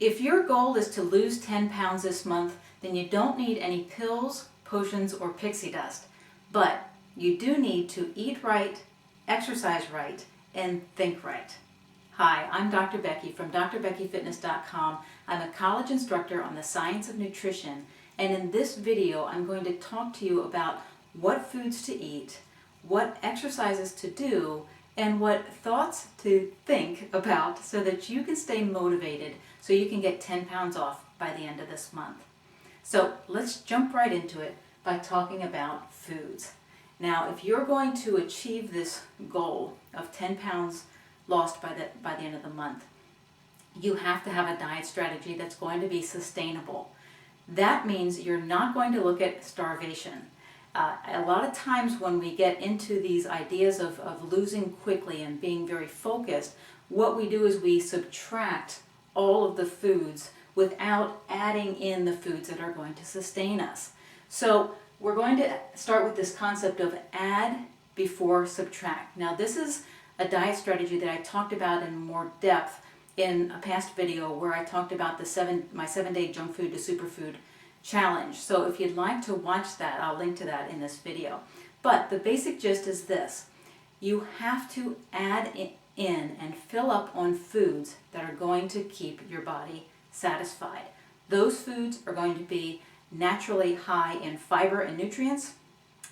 If your goal is to lose 10 pounds this month, then you don't need any pills, potions, or pixie dust. But you do need to eat right, exercise right, and think right. Hi, I'm Dr. Becky from drbeckyfitness.com. I'm a college instructor on the science of nutrition, and in this video I'm going to talk to you about what foods to eat, what exercises to do, and what thoughts to think about so that you can stay motivated so you can get 10 pounds off by the end of this month. So let's jump right into it by talking about foods. Now, if you're going to achieve this goal of 10 pounds lost by the end of the month, you have to have a diet strategy that's going to be sustainable. That means you're not going to look at starvation. A lot of times when we get into these ideas of losing quickly and being very focused, what we do is we subtract all of the foods without adding in the foods that are going to sustain us. So we're going to start with this concept of add before subtract. Now this is a diet strategy that I talked about in more depth in a past video where I talked about my 7-day junk food to superfood challenge. So if you'd like to watch that, I'll link to that in this video. But the basic gist is this: you have to add in and fill up on foods that are going to keep your body satisfied. Those foods are going to be naturally high in fiber and nutrients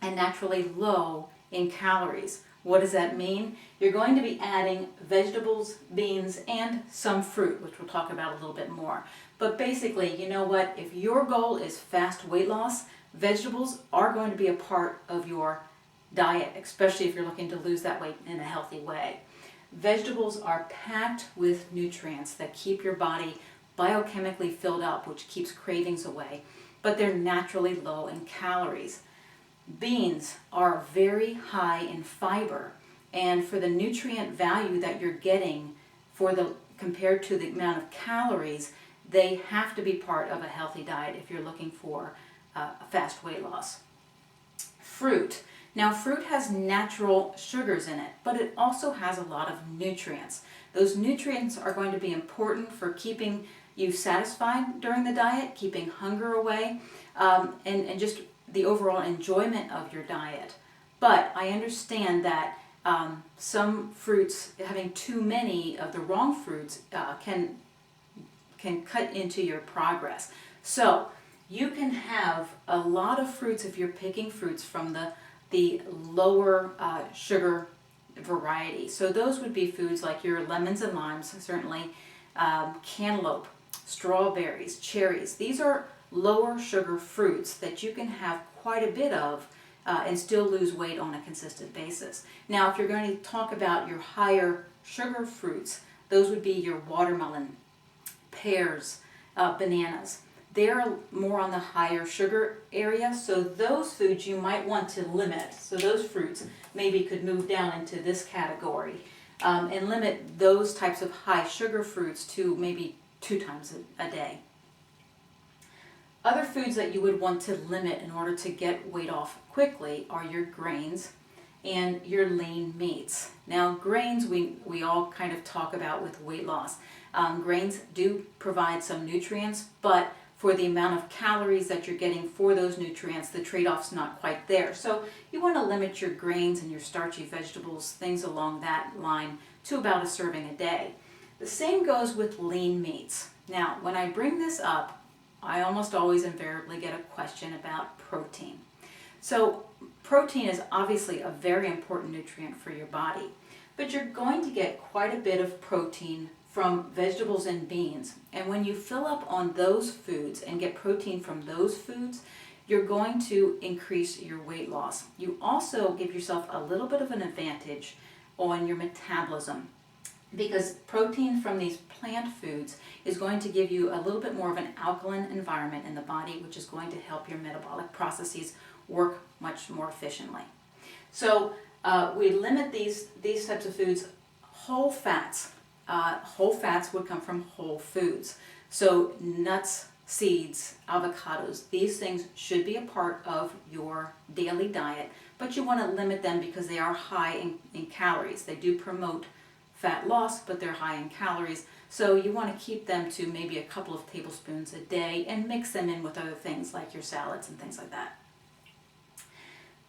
and naturally low in calories. What does that mean? You're going to be adding vegetables, beans, and some fruit, which we'll talk about a little bit more. But basically, you know what? If your goal is fast weight loss, vegetables are going to be a part of your diet, especially if you're looking to lose that weight in a healthy way. Vegetables are packed with nutrients that keep your body biochemically filled up, which keeps cravings away, but they're naturally low in calories. Beans are very high in fiber, and for the nutrient value that you're getting compared to the amount of calories, they have to be part of a healthy diet if you're looking for a fast weight loss. Fruit. Now fruit has natural sugars in it, but it also has a lot of nutrients. Those nutrients are going to be important for keeping you satisfied during the diet, keeping hunger away, and just the overall enjoyment of your diet. But I understand that some fruits, having too many of the wrong fruits, can cut into your progress. So you can have a lot of fruits if you're picking fruits from the lower sugar variety. So those would be foods like your lemons and limes, certainly, cantaloupe, strawberries, cherries. These are lower sugar fruits that you can have quite a bit of and still lose weight on a consistent basis. Now, if you're going to talk about your higher sugar fruits, those would be your watermelon, pears, bananas. They're more on the higher sugar area, so those foods you might want to limit. So those fruits maybe could move down into this category and limit those types of high sugar fruits to maybe 2 times a day. Other foods that you would want to limit in order to get weight off quickly are your grains and your lean meats. Now grains we all kind of talk about with weight loss. Grains do provide some nutrients, but for the amount of calories that you're getting for those nutrients, the trade-off's not quite there. So you want to limit your grains and your starchy vegetables, things along that line, to about a serving a day. The same goes with lean meats. Now, when I bring this up, I almost always invariably get a question about protein. So protein is obviously a very important nutrient for your body, but you're going to get quite a bit of protein from vegetables and beans. And when you fill up on those foods and get protein from those foods, you're going to increase your weight loss. You also give yourself a little bit of an advantage on your metabolism, because protein from these plant foods is going to give you a little bit more of an alkaline environment in the body, which is going to help your metabolic processes work much more efficiently. So we limit these types of foods. Whole fats. Whole fats would come from whole foods. So nuts, seeds, avocados, these things should be a part of your daily diet, but you want to limit them because they are high in calories. They do promote fat loss, but they're high in calories. So you want to keep them to maybe a couple of tablespoons a day and mix them in with other things like your salads and things like that.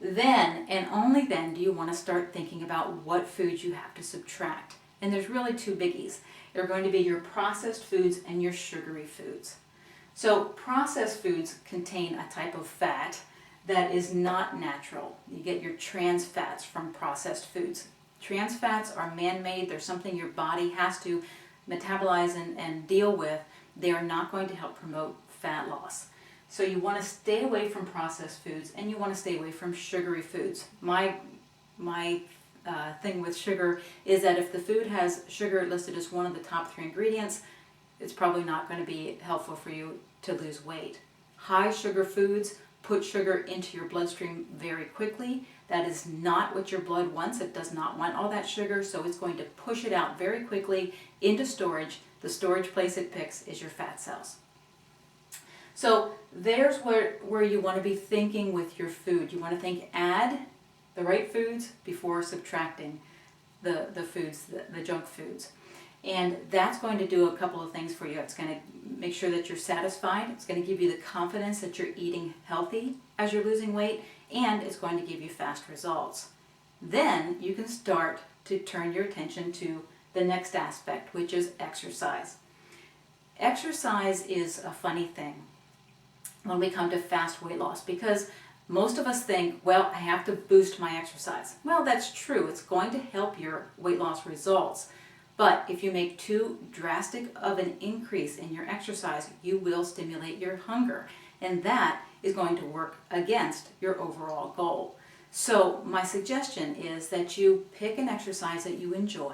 Then, and only then, do you want to start thinking about what foods you have to subtract. And there's really two biggies. They're going to be your processed foods and your sugary foods. So processed foods contain a type of fat that is not natural. You get your trans fats from processed foods. Trans fats are man-made. They're something your body has to metabolize and deal with. They are not going to help promote fat loss. So you want to stay away from processed foods and you want to stay away from sugary foods. My thing with sugar is that if the food has sugar listed as one of the top 3 ingredients, it's probably not going to be helpful for you to lose weight. High sugar foods put sugar into your bloodstream very quickly. That is not what your blood wants. It does not want all that sugar, so it's going to push it out very quickly into storage. The storage place it picks is your fat cells. So there's where you want to be thinking with your food. You want to think add the right foods before subtracting the foods, the junk foods. And that's going to do a couple of things for you. It's going to make sure that you're satisfied. It's going to give you the confidence that you're eating healthy as you're losing weight, and it's going to give you fast results. Then you can start to turn your attention to the next aspect, which is exercise. Exercise is a funny thing when we come to fast weight loss, because most of us think, well, I have to boost my exercise. Well, that's true. It's going to help your weight loss results. But if you make too drastic of an increase in your exercise, you will stimulate your hunger. And that is going to work against your overall goal. So my suggestion is that you pick an exercise that you enjoy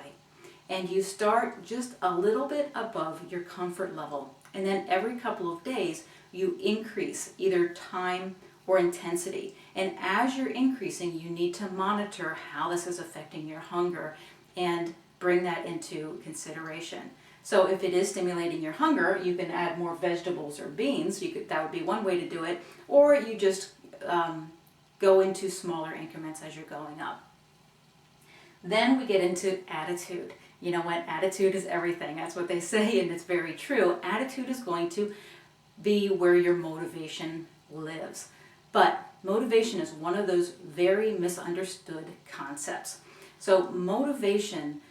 and you start just a little bit above your comfort level. And then every couple of days, you increase either time or intensity. And as you're increasing, you need to monitor how this is affecting your hunger and bring that into consideration. So if it is stimulating your hunger, you can add more vegetables or beans. That would be one way to do it. Or you just go into smaller increments as you're going up. Then we get into attitude. You know what? Attitude is everything. That's what they say, and it's very true. Attitude is going to be where your motivation lives. But motivation is one of those very misunderstood concepts. So motivation,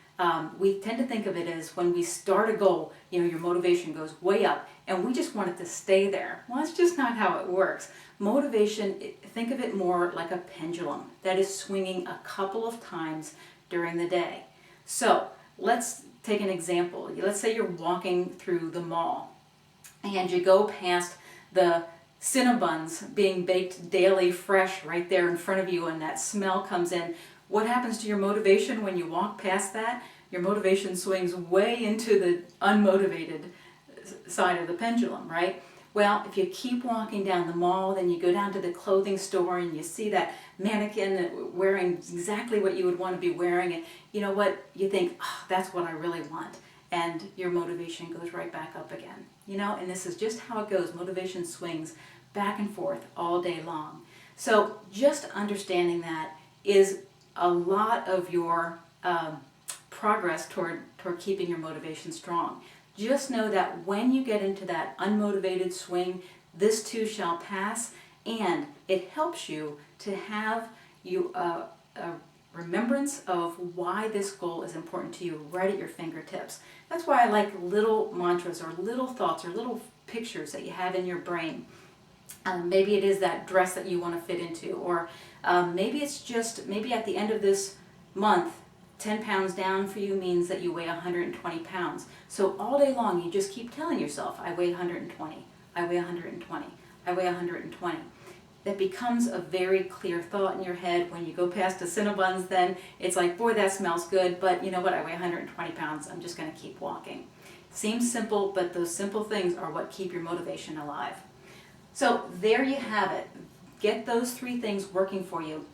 we tend to think of it as when we start a goal, your motivation goes way up and we just want it to stay there. Well, that's just not how it works. Motivation, think of it more like a pendulum that is swinging a couple of times during the day. So let's take an example. Let's say you're walking through the mall and you go past the Cinnabons being baked daily fresh right there in front of you, and that smell comes in. What happens to your motivation when you walk past that? Your motivation swings way into the unmotivated side of the pendulum, right? Well, if you keep walking down the mall, then you go down to the clothing store and you see that mannequin wearing exactly what you would want to be wearing, and you know what? You think, oh, that's what I really want. And your motivation goes right back up again. And this is just how it goes. Motivation swings back and forth all day long. So just understanding that is a lot of your progress toward keeping your motivation strong. Just know that when you get into that unmotivated swing, this too shall pass, and it helps you to have a remembrance of why this goal is important to you right at your fingertips. That's why I like little mantras or little thoughts or little pictures that you have in your brain. Maybe it is that dress that you want to fit into, or maybe it's just, maybe at the end of this month, 10 pounds down for you means that you weigh 120 pounds. So all day long, you just keep telling yourself, I weigh 120, I weigh 120, I weigh 120. That becomes a very clear thought in your head. When you go past the Cinnabons, then it's like, boy, that smells good, but you know what, I weigh 120 pounds, I'm just going to keep walking. Seems simple, but those simple things are what keep your motivation alive. So there you have it. Get those 3 things working for you,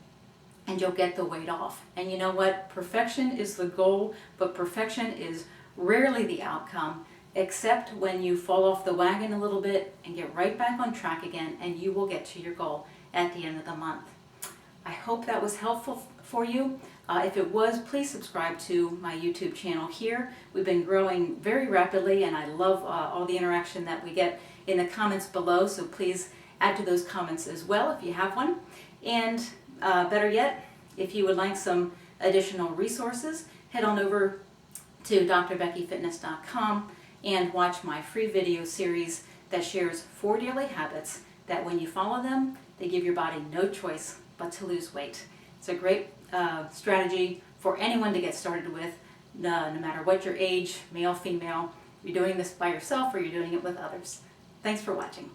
and you'll get the weight off. And you know what? Perfection is the goal, but perfection is rarely the outcome, except when you fall off the wagon a little bit and get right back on track again, and you will get to your goal at the end of the month. I hope that was helpful for you. If it was, please subscribe to my YouTube channel here. We've been growing very rapidly, and I love all the interaction that we get in the comments below, so please add to those comments as well if you have one. And better yet, if you would like some additional resources, head on over to drbeckyfitness.com and watch my free video series that shares 4 daily habits that when you follow them, they give your body no choice but to lose weight. It's a great strategy for anyone to get started with, no matter what your age, male, female, you're doing this by yourself or you're doing it with others. Thanks for watching.